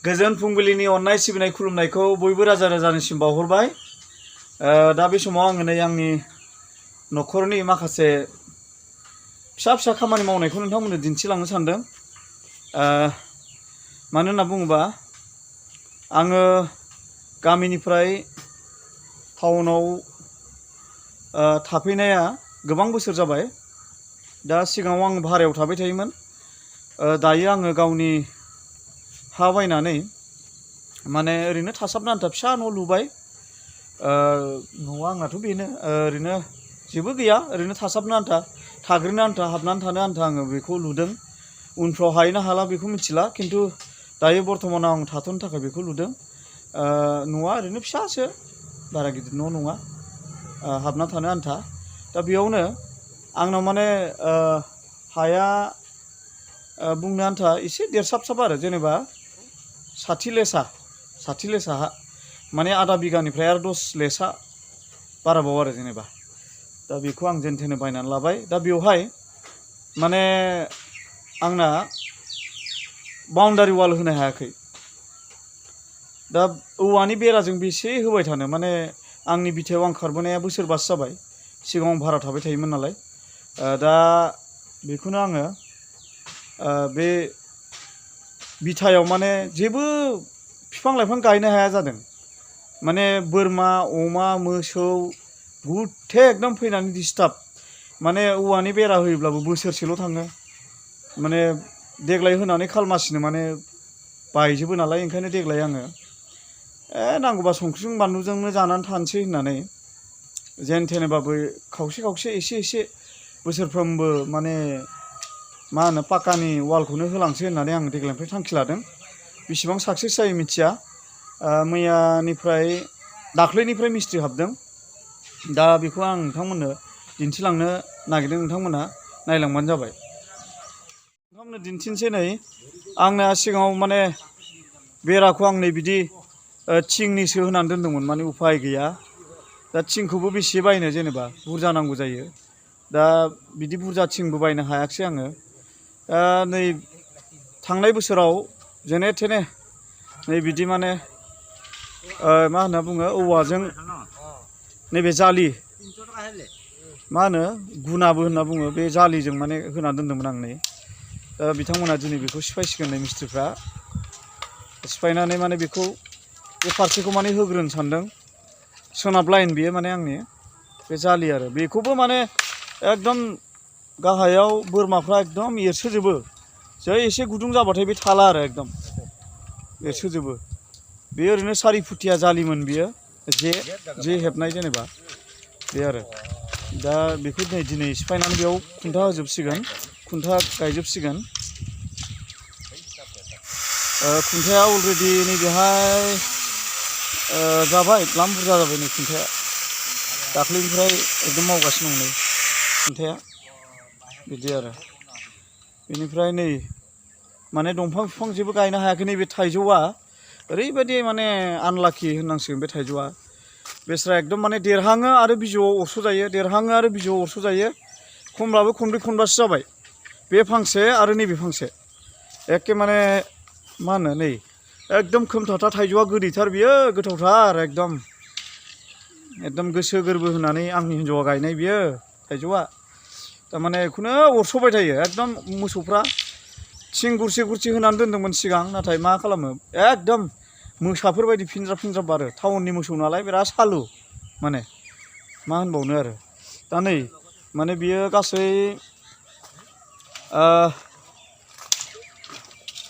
गोजोन फुंबिलिनि अननाय सिबिनाय खुलुमनायखौ बयबो राजा राजानिसिम बावहरबाय। दा बे समाव आङो नै आंनि न'खरनि माखासे फिसा फिसा खामानि मावनायखौ नोंथांमोननो दिन्थिलांनो सानदों। मानो होनना बुङोबा आङो गामिनिफ्राय टाउनाव थाफैनाया गोबां बोसोर जाबाय। दा सिगाङाव आं भारायाव थाबाय थायोमोन। दायो आङो गावनि हा बायनानै माने ओरैनो थासाबनो आन्था फिसा न' लुबाय। न'आ आंनाथ' बेनो ओरैनो जेबो गैया, ओरैनो थासाबनो आन्था, थाग्रोनो आन्था, हाबनानै थानो आन्था आङो बेखौ लुदों। उनफ्राव हायोना हाला बेखौ मिथिला, खिन्थु दायो बर्थमानाव आं थाथ'नो थाखाय बेखौ लुदों। न'आ ओरैनो फिसासो, बारा गिदिर न' नङा, हाबना थानो आन्था। दा बेयावनो आंनाव माने हाया बुंनो आन्था एसे देरसाबसाब आरो, जेनेबा 60 लेसा हा, माने आधा बिगानिफ्राय आरो 10 लेसा बाराबाव आरो जेनेबा। दा बेखौ आं जेन थेन बायनानै लाबाय। दा बेवहाय माने आंना बाउन्डारि वाल होनो हायाखै। दा औवानि बेराजों बेसे होबाय थानो, माने आंनि बिथायाव आं खारबोनाया बोसोरबासो जाबाय। सिगाङाव भारा थाबाय थायोमोन नालाय। दा बेखौनो आङो बे बिथायाव माने जेबो बिफां लाइफां गायनो हाया जादों। माने बोरमा, अमा, मोसौ गुथे एकदम फैनानै डिस्टार्ब। माने औवानि बेरा होयोब्लाबो बोसोरसेल' थाङो। माने देग्लाय होनानै खालमासिनो माने बायजोबो नालाय, ओंखायनो देग्लाय आङो नांगौबा संख्रिजों बानलुजोंनो जानानै थानोसै होननानै जेन थेनबाबो खावसे खावसे एसे एसे बोसोरफ्रोमबो माने मा होनो पाक्कानि वालखौनो होलांसै होननानै आं देग्लायनिफ्राय थांखि लादों। बेसेबां साक्सेस जायो मिथिया। मैयानिफ्राय दाख्लैनिफ्राय मिस्ट्रि हाबदों। दा बेखौ आं नोंथांमोननो दिन्थिलांनो नागिरदों, नोंथांमोनहा नायलांबानो जाबाय। नोंथांमोननो दिन्थिनोसै नै आंना सिगाङाव माने बेराखौ आं नै बिदि थिंनिसो होनानै दोनदोंमोन, माने उफाय गैया। दा थिंखौबो बेसे बायनो, जेनेबा बुरजा नांगौ जायो। दा बिदि बुरजा थिंबो बायनो हायाखिसै आङो। नै थांनाय बोसोराव जेने थेने नै बिदि माने मा होनना बुङो, औवाजों नैबे जालि, मा होनो गुनाबो होनना बुङो, बे जालिजों माने होना दोनदोंमोन आं। नै बिथांमोना दिनै बेखौ सिफायसिगोन, नै मिस्ट्रिफ्रा सिफायनानै माने बेखौ बे फारसेखौ माने होग्रोनो सानदों। सोनाब लाइन बियो माने आंनि बे जालि आरो, बेखौबो माने एकदम गाहायाव बोरमाफ्रा एकदम एरसोजोबो। जै एसे गुदुं जाबाथाय बे थाला आरो, एकदम एरसोजोबो। बे ओरैनो 4 फुटिया जालिमोन बियो, जे हेबनाय जेनेबा बे आरो। दा बेखौ दिनै सिफायनानै बेयाव खुन्था होजोबसिगोन, खुन्था गायजोबसिगोन। खुन्थाया अलरेडि नैबेहाय जाबाय, द्लाम बुरजा जाबाय नै खुन्थाया। दाख्लैनिफ्राय एकदम मावगासिनो दं नै खुन्थाया, बिदि आरो। बेनिफ्राय नै माने दंफां बिफां जेबो गायनो हायाखै। नैबे थाइजौआ ओरैबायदि माने आनलाकि होननांसिगोन बे थाइजौआ। बेस्रा एकदम माने देरहाङो आरो बिजौआव अरस' जायो, देरहाङो आरो बिजौआव अरस' जायो। खमब्लाबो खनब्रै खनबासो जाबाय, बे फांसे आरो नैबे फांसे। एखे माने मा होनो, नै एकदम खोमथाथा थाइजौआ, गोदैथार बियो, गोथावथार एकदम गोसो गोरबो होनानै आंनि हिन्जावा गायनाय बियो थाइजौआ। थारमाने बेखौनो अरस'बाय थायो एकदम। मोसौफ्रा थिं गुरसे गुरसे होनानै दोनदोंमोन सिगां, नाथाय मा खालामो एकदम मोसाफोर बायदि फिनज्राब फिनज्राब बारो। टाउननि मोसौ नालाय बिराद सालु, माने मा होनबावनो आरो। दा नै माने बियो गासै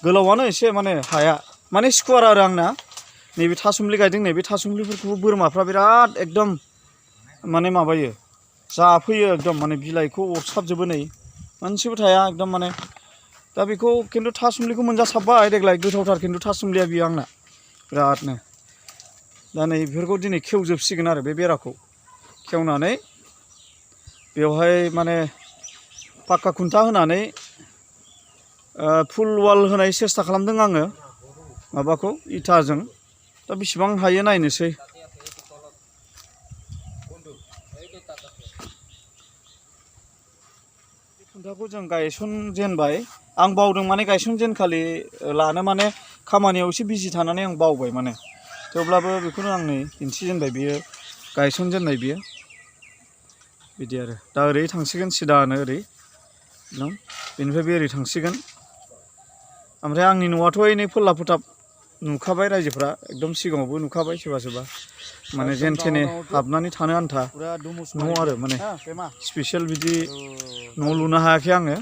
गोलावानो एसे, माने हाया माने स्कुवार आरो आंना। नैबे थासुमलि गायदों, नैबे थासुमलिफोरखौबो बोरमाफ्रा बिराद एकदम माने माबायो, जाफैयो एकदम, माने बिलाइखौ अरसाबजोबो, नै मोनसेबो थाया एकदम माने। दा बेखौ खिन्थु थासुमलिखौ मोनजासाबबाय देग्लाय, गोथावथार खिन्थु थासुमलिया बियो आंना बिरादनो। दा नै बेफोरखौ दिनै खेवजोबसिगोन आरो, बे बेराखौ खेवनानै बेवहाय माने पाक्का खुन्था होनानै फुल वाल होनाय सेस्था खालामदों आङो, माबाखौ इथाजों। दा बेसेबां हायो नायनोसै। खुन्थाखौ जों गायसनजेनबाय। आं बावदों माने गायसनजेनखालि लानो, माने खामानियाव एसे बिजि थानानै आं बावबाय माने थेवब्लाबो बेखौनो आं नै दिन्थिजेनबाय बियो गायसनजेननाय बियो बिदि आरो दा ओरै थांसिगोन सिदानो ओरै बेनिफ्राय बे ओरै थांसिगोन ओमफ्राय आंनि न'आथ' एनै फोल्ला फोथाब नुखाबाय रायजोफ्रा एकदम सिगाङावबो नुखाबाय सोरबा सोरबा माने जेन थेने हाबनानै थानो आन्था न' आरो माने स्पेसियेल बिदि न' लुनो हायाखै आङो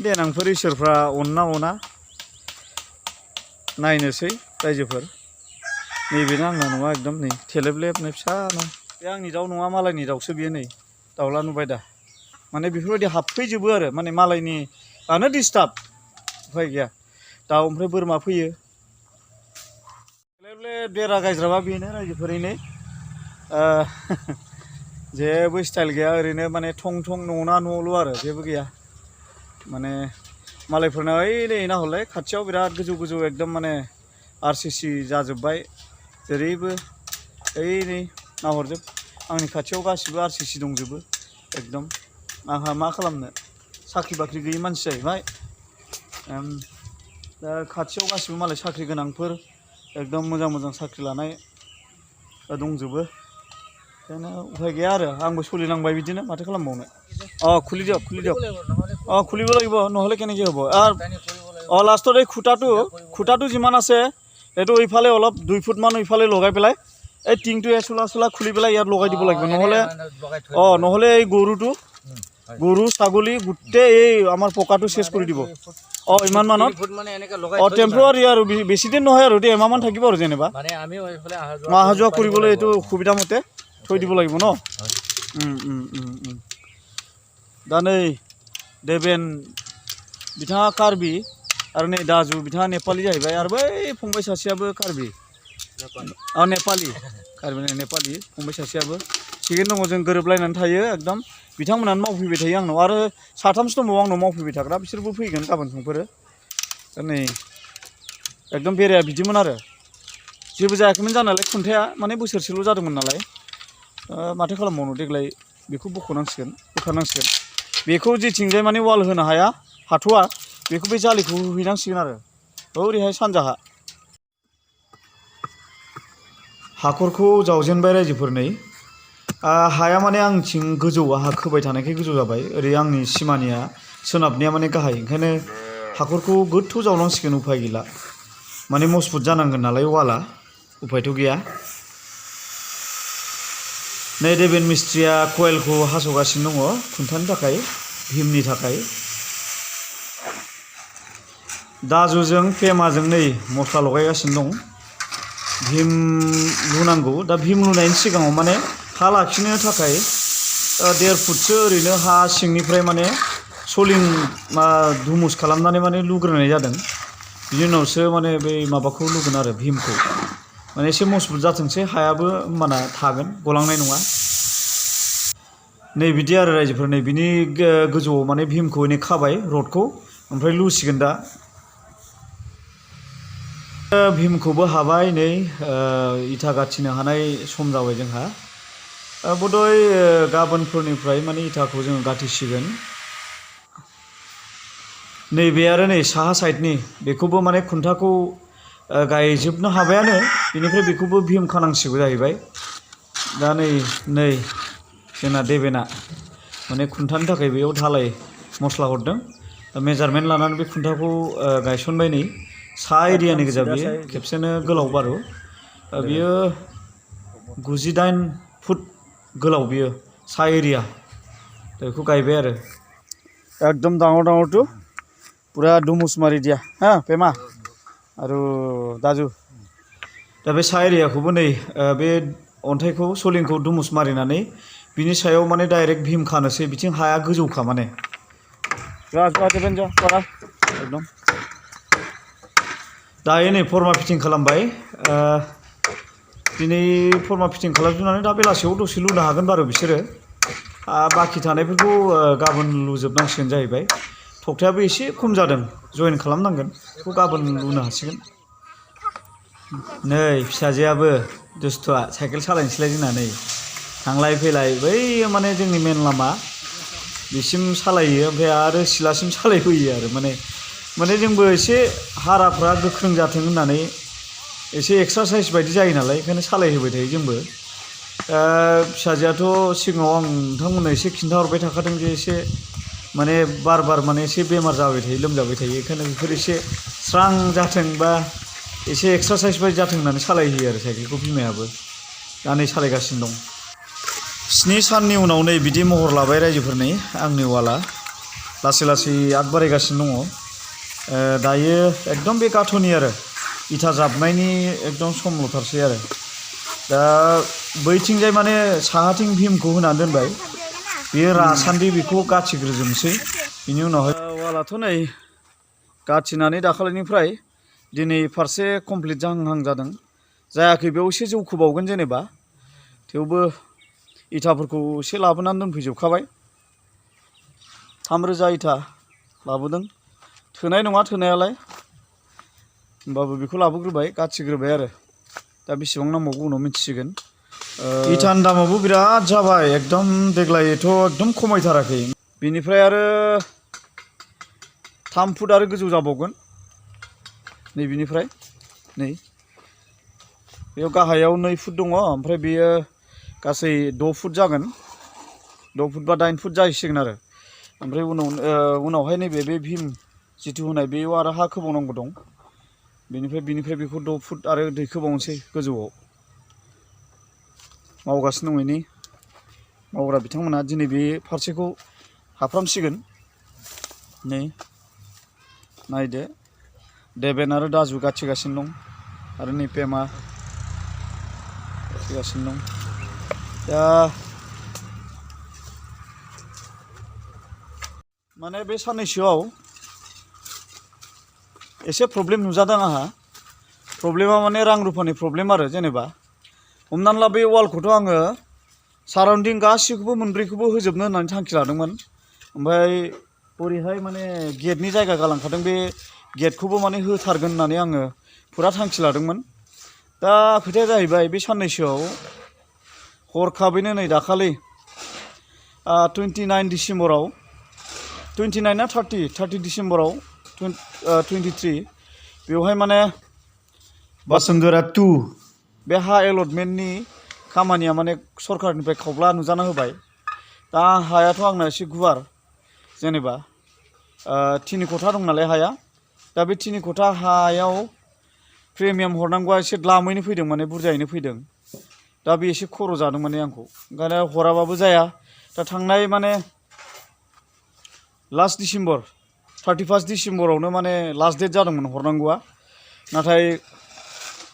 देनांफोर इसोरफ्रा अनना अना नायनोसै रायजोफोर नैबेनो आंना न'आ एकदम नै थेलेबलेबनो फिसा न' बे आंनि दाउ नङा मालायनि दाउसो बियो नै दाउला नुबाय दा माने बेफोरबायदि हाबफैजोबो आरो माने मालायनि आनो डिस्टार्ब उफाय गैया दाउ ओमफ्राय बोरमा फैयो थेलेबलेब बेरा गायज्राबा बेनो रायजोफोरैनो जेबो स्टाइल गैया ओरैनो माने थं थं न'ना न'ल' आरो जेबो गैया माने मालायफोरना ओइ नै नाहरलाय खाथियाव बिराद गोजौ गोजौ एकदम माने RCC जाजोब्बाय जेरैबो ओइ नै नाहरजोब आंनि खाथियाव गासिबो RCC दंजोबो एकदम आंहा मा खालामनो साख्रि बाख्रि गैयि मानसि जाहैबाय दा खाथियाव गासिबो मालाय साख्रि गोनांफोर एकदम मोजां मोजां साख्रि लानाय दंजोबो ओंखायनो उफाय गैया आरो आंबो सोलिनांबाय बिदिनो माथो खालामबावनो খুলি দিয়ক খুলিব লাগিব নহ'লে কেনেকৈ হ'ব লাষ্টত এই খুঁটাটো যিমান আছে এইটো ইফালে অলপ 2 ফুটমান ইফালে লগাই পেলাই এই টিংটো চোলা চোলা খুলি পেলাই ইয়াত লগাই দিব লাগিব নহ'লে নহ'লে এই গৰু ছাগলী গোটেই এই আমাৰ পকাটো চেছ কৰি দিব ইমান মানত টেম্পৰাৰী আৰু বেছি দিন নহয় আৰু এমাহমান থাকিব আৰু যেনিবা অহা যোৱা কৰিবলৈ এইটো সুবিধা মতে থৈ দিব লাগিব ন दा नै देबेन बिथाङा कार्बि आरो नै दाजु बिथाङा नेपालि जाहैबाय आरो बै फंबाय सासेयाबो कार्बि नेपालि कार्बि नेपालि फंबाय सासेयाबो थिगैनो दङ जों गोरोबलायनानै थायो एकदम बिथांमोनानो मावफैबाय थायो आंनाव आरो साथामसो दंबावो आंनाव मावफैबाय थाग्रा बिसोरबो फैगोन गाबोन समफोरो दा नै एकदम बेराया बिदिमोन आरो जेबो जायाखैमोन जानायालाय खुन्थाया माने बोसोरसेल' जादोंमोन नालाय माथो खालामबावनो देग्लाय बेखौ बोखारनांसिगोन बेखौ जेथिंजाय माने वाल होनो हाया हाथ'आ बेखौ बे जालिखौ हैनांसिगोन आरो ओरैहाय सानजाहा हाखरखौ जावजेनबाय रायजोफोर नै हाया माने आंथिं गोजौ हा खोबाय थानायखाय गोजौ जाबाय ओरै आंनि सिमानिया सोनाबनिया माने गाहाय ओंखायनो हाखरखौ गोथौ जावनांसिगोन उफाय गैला माने मजबुत जानांगोन नालाय वाला उफायथ' गैया नै देबेन मिस्ट्रिया कयेलखौ हास'गासिनो दङ खुन्थानि थाखाय भीमनि थाखाय दाजुजों पेमाजों नै मस्ला लगायगासिनो दं भीम लुनांगौ दा भीम लुनायनि सिगाङाव माने हा लाखिनो थाखाय 1.5 फुटसो ओरैनो हा सिंनिफ्राय माने सलिं धुमुस खालामनानै माने लुग्रोनाय जादों बिनि उनावसो माने बै माबाखौ लुगोन आरो भीमखौ माने एसे मजबुत जाथोंसै हायाबो होमबाना थागोन गलांनाय नङा नै बिदि आरो रायजोफोर नै बिनि गोजौआव माने भीमखौ नै खाबाय रडखौ ओमफ्राय लुसिगोन दा भीमखौबो हाबाय नै इथा गाथिनो हानाय सम जाबाय जोंहा बधय गाबोनफोरनिफ्राय माने इथाखौ जोङो गाथिसिगोन नैबे आरो नै साहा साइडनि बेखौबो माने खुन्थाखौ गायजोबनो हाबायानो बेनिफ्राय बेखौबो भीम खानांसिगौ जाहैबाय दा नै जोंना देबेना माने खुन्थानि थाखाय बेयाव धालाय मस्ला हरदों मेजारमेन्ट लानानै बे खुन्थाखौ गायसनबाय नै सा एरियानि गोजा बियो खेबसेनो गोलाव बारु बियो 98 फुट गोलाव बियो सा एरिया बेखौ गायबाय आरो एकदम डाঙर पुरा दुमुस मारि दिया पेमा आरो दाजु दा बे सा एरियाखौबो नै बे अन्थाइखौ सलिंखौ दुमुस मारिनानै बिनि सायाव माने डाइरेक्ट भीम खानोसै बिथिं हाया गोजौखा माने एकदम दायो नै फरमा फिटिं खालामबाय दिनै फरमा फिटिं खालामजोबनानै दा बेलासियाव दसे लुनो हागोन बारु बिसोरो बाखि थानायफोरखौ गाबोन लुजोबनांसिगोन जाहैबाय थखथायाबो एसे खम जादों जइन खालामनांगोन बेखौ गाबोन लुनो हासिगोन नै फिसाजोआबो दुस्थुआ साइकेल सालायनोसैलाय जोंना नै थांलाय फैलाय बै माने जोंनि मेन लामा बिसिम सालायो ओमफ्राय आरो सिलासिम सालायफैयो आरो माने माने जोंबो एसे हाराफ्रा गोख्रों जाथों होननानै एसे एक्सारसाइज बायदि जायो नालाय ओंखायनो सालायहोबाय थायो जोंबो। फिसाजोआथ' सिगाङाव आं नोंथांमोननो एसे खिन्थाहरबाय थाखादों जे एसे माने बार माने एसे बेमार जाबाय थायो लोमजाबाय थायो बेखायनो बेफोर एसे स्रां जाथों बा एसे एक्सारसाइज बायदि जाथों होननानै सालायहोयो आरो साइकेलखौ बिमायाबो। दा नै सालायगासिनो दं। 7 साननि उनाव नै बिदि महर लाबाय रायजोफोरनि आंनि वाला लासै लासै आग बारायगासिनो दङ। दायो एकदम बे गाथ'नि आरो इथा जाबनायनि एकदम समल'थारसै आरो दा बैथिंजाय माने साहाथिं भीमखौ होनानै दोनबाय बेयो रासान्दि बेखौ गाथिग्रोजोबनोसै बिनि उनावहाय वालाथ' नै गाथिनानै दाखालिनिफ्राय दिनै फारसे कमप्लिट जाहां जादों। जायाखै बेयाव एसे जौखोबावगोन जेनेबा थेवबो इथाफोरखौ एसे लाबोनानै दोनफैजोबखाबाय। 3000 इथा लाबोदों। थोनाय नङा थोनायालाय होमबाबो बेखौ लाबोग्रोबाय गाथिग्रोबाय आरो दा बेसेबां नांबावगौ उनाव मिथिसिगोन। इथानि दामाबो बिराद जाबाय एकदम देग्लायथ' एकदम खमायथाराखै। बिनिफ्राय आरो 3 फुट आरो गोजौ जाबावगोन नै बिनिफ्राय नै बेयाव गाहायाव 2 फुट दङ ओमफ्राय बेयो गासै 6 फुट जागोन। 6 फुट बा 8 फुट जाहैसिगोन आरो ओमफ्राय उनावहाय नैबे बे भीम जिथु होनाय बेयाव आरो हा खोबावनांगौ दं। बिनिफ्राय बेखौ 6 फुट आरो दैखोबावनोसै गोजौआव मावगासिनो दङ नै मावग्रा बिथांमोना दिनै बे फारसेखौ हाफ्रामसिगोन। नै नायदो देबेन आरो दाजु गाथिगासिनो दं आरो नै पेमा गाथिगासिनो दं। दा माने बे साननैसोआव एसे प्रब्लेम नुजादों आंहा। प्रब्लेमा माने रां रुफानि प्रब्लेम आरो जेनेबा हमनानै ला बे वालखौथ' आङो साराउन्डिं गासिखौबो मोनब्रैखौबो होजोबनो होननानै थांखि लादोंमोन। ओमफ्राय ओरैहाय माने गेटनि जायगा गालांखादों बे गेटखौबो माने होथारगोन होननानै आङो फुरा थांखि लादोंमोन। दा खोथाया जाहैबाय बे साननैसोआव हरखाबैनो नै दाखालि 29 डिसेम्बराव 29 ना 30 डिसेम्बराव 23 बेवहाय माने बासुन्धरा 2 बे हा एलटमेन्टनि खामानिया माने सरकारनिफ्राय खावब्ला नुजाना होबाय। दा हायाथ' आंना एसे गुवार जेनेबा 3 कथा दं नालाय हाया। दा बे 3 कथा हायाव प्रिमियाम हरनांगौआ एसे द्लामैनो फैदों माने बुरजायैनो फैदों। दा बे एसे खर' जादों माने आंखौ ओंखायनो हराबाबो जाया। दा थांनाय माने लास्ट डिसेम्बर 31 डिसेम्बरावनो माने लास्ट डेट जादोंमोन हरनांगौआ। नाथाय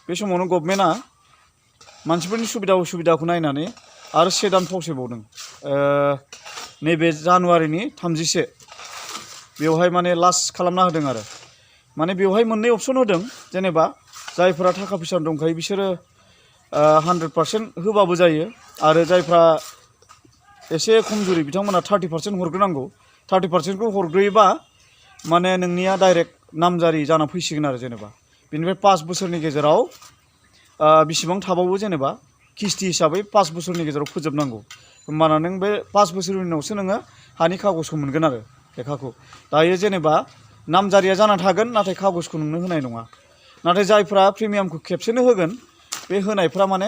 बे समावनो गभर्नमेन्टआ मानसिफोरनि सुबिदा उसुबिदाखौ नायनानै आरो 1 दान फावसायबावदों। नैबे जानुवारिनि 31 बेवहाय माने लास्ट खालामना होदों आरो माने बेवहाय मोननै अपसन होदों जेनेबा जायफोरा थाखा फैसा दंखायो बिसोरो 100% होबाबो जायो आरो जायफ्रा एसे खमजुरि बिथांमोना 30% हरग्रोनांगौ। 30%खौ हरग्रोयोबा माने नोंनिया डाइरेक्ट नामजारि जाना फैसिगोन आरो जेनेबा बेनिफ्राय 5 बोसोरनि गेजेराव बेसेबां थाबावो जेनेबा किस्ति हिसाबै 5 बोसोरनि गेजेराव फोजोबनांगौ। होमबाना नों बे 5 बोसोरनि उनावसो नोङो हानि खागजखौ मोनगोन आरो लेखाखौ। दायो जेनेबा नामजारिया जाना थागोन नाथाय खागजखौ नोंनो होनाय नङा। नाथाय जायफ्रा प्रिमियामखौ खेबसेनो होगोन बे होनायफ्रा माने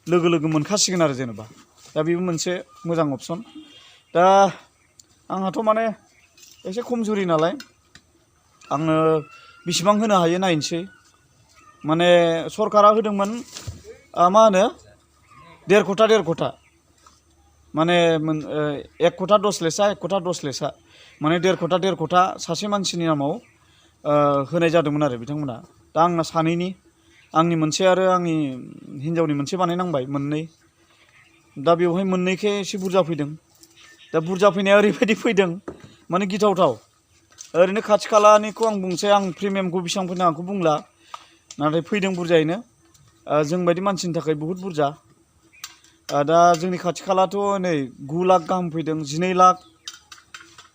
लोगो लोगो मोनखासिगोन आरो जेनेबा दा बेबो मोनसे मोजां अपसन। दा आंहाथ' माने एसे खमजुरि नालाय आङो बेसेबां होनो हायो नायनोसै। माने सरकारा होदोंमोन मा होनो 1.5 कथा माने 1 कथा 10 लेसा 1 कथा 10 लेसा माने 1.5 कथा सासे मानसिनि नामाव होनाय जादोंमोन आरो बिथांमोना। दा आंना सानैनि आंनि मोनसे आरो आंनि हिन्जावनि मोनसे बानायनांबाय मोननै। दा बेवहाय मोननैखे एसे बुरजा फैदों। दा बुरजा फैनाया ओरैबायदि फैदों माने गिथावथाव। ओरैनो खाथि खालानिखौ आं बुंसै आं प्रिमियामखौ बेसेबां फैदों आंखौ बुंला नाथाय फैदों बुरजायैनो जोंबायदि मानसिनि थाखाय बहुद बुरजा। दा जोंनि खाथि खालाथ' नै 9 लाख गाहाम फैदों 12 लाख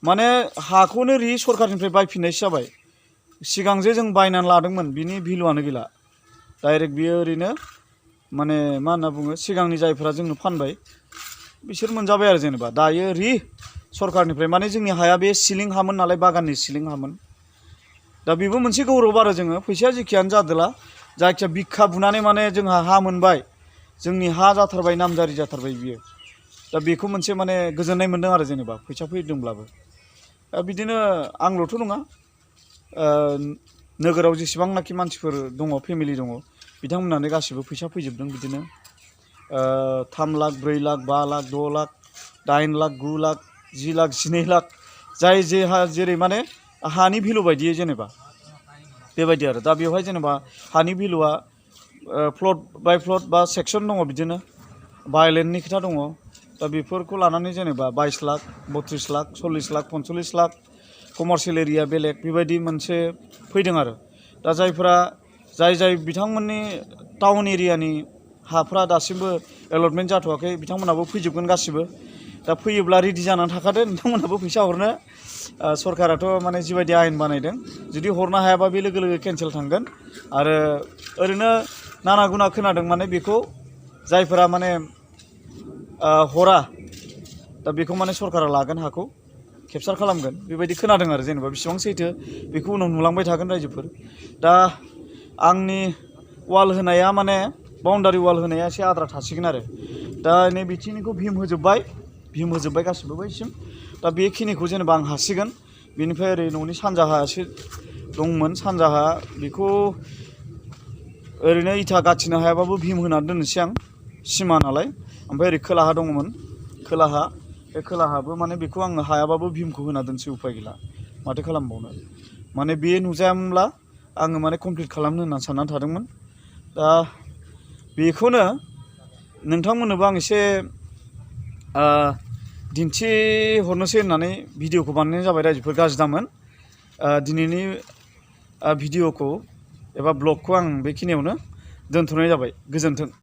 माने हाखौनो सरकारनिफ्राय बायफिननायसो जाबाय। सिगां जे जों बायनानै लादोंमोन बिनि भेलुआनो गैला। डाइरेक्ट बियो ओरैनो माने मा होनना बुङो सिगांनि जायफ्रा जोंनो फानबाय बिसोर मोनजाबाय आरो जेनेबा दायो सरकारनिफ्राय माने जोंनि हाया बे सिलिं हामोन नालाय बागाननि सिलिं हामोन। दा बेबो मोनसे गौरब आरो जोङो फैसाया जेखियानो जादोला जायखिया बिखा बुनानै माने जोंहा हा मोनबाय जोंनि हा जाथारबाय नामजारि जाथारबाय बियो दा बेखौ मोनसे माने गोजोननाय मोन्दों आरो जेनेबा फैसा फैदोंब्लाबो बिदिनो आंल'थ' नङा नोगोराव जेसेबांनाखि मानसिफोर दङ फेमिलि दङ बिथांमोनानो गासिबो फैसा फैजोबदों बिदिनो 3 लाख 4 लाख 5 लाख 6 लाख 8 लाख 9 लाख 10 लाख 12 लाख जाय जेहा जेरै माने हानि भेलु बायदियै जेनेबा बेबायदि आरो दा बेवहाय जेनेबा हानि भेलुआ प्लट बाय प्लट बा सेक्सन दङ बिदिनो बायलेन्डनि खोथा दङ दा बेफोरखौ लानानै जेनेबा 22 लाख 32 लाख 40 लाख 45 लाख कमार्शियेल एरिया बेलेग बेबायदि मोनसे फैदों आरो दा जायफोरा जाय बिथांमोननि टाउन एरियानि हाफ्रा दासिमबो एलटमेन्ट जाथ'वाखै बिथांमोनाबो फैजोबगोन गासिबो दा फैयोब्ला रेडि जानानै थाखादो नोंथांमोनाबो फैसा हरनो सरकाराथ' माने जिबायदि आयेन बानायदों जुदि हरनो हायाबा बे लोगो लोगो केन्सेल थांगोन आरो ओरैनो नाना गुना खोनादों माने बेखौ जायफोरा माने हरा दा बेखौ माने सरकारा लागोन हाखौ केपचार खालामगोन बेबायदि खोनादों आरो जेनेबा बेसेबां सैथो बेखौ उनाव नुलांबाय थागोन रायजोफोर दा आंनि वाल होनाया माने बाउन्डारि वाल होनाया एसे आद्रा थासिगोन आरो दा नै बिथिंनिखौ भिम होजोब्बाय गासिबो बैसिम दा बेखिनिखौ जेनेबा आं हासिगोन बेनिफ्राय ओरै न'नि सानजाहा एसे दंमोन सानजाहा बेखौ ओरैनो इथा गाथिनो हायाबाबो भिम होनानै दोननोसै आं सिमा नालाय ओमफ्राय ओरै खोलाहा दङमोन खोलाहा बे खोलाहाबो माने बेखौ आङो हायाबाबो भिमखौ होना दोनसै उफाय गैला माथो खालामबावनो माने बे नुजायामोनब्ला आङो माने कमप्लिट खालामनो होननानै साननानै थादोंमोन दा बेखौनो नोंथांमोननोबो आं एसे दिन्थिहरनोसै होननानै भिडिअखौ बानायनाय जाबाय रायजोफोर गाज्रि दामोन दिनैनि भिडिअखौ एबा ब्लगखौ आं बेखिनियावनो दोनथ'नाय जाबाय गोजोन्थों।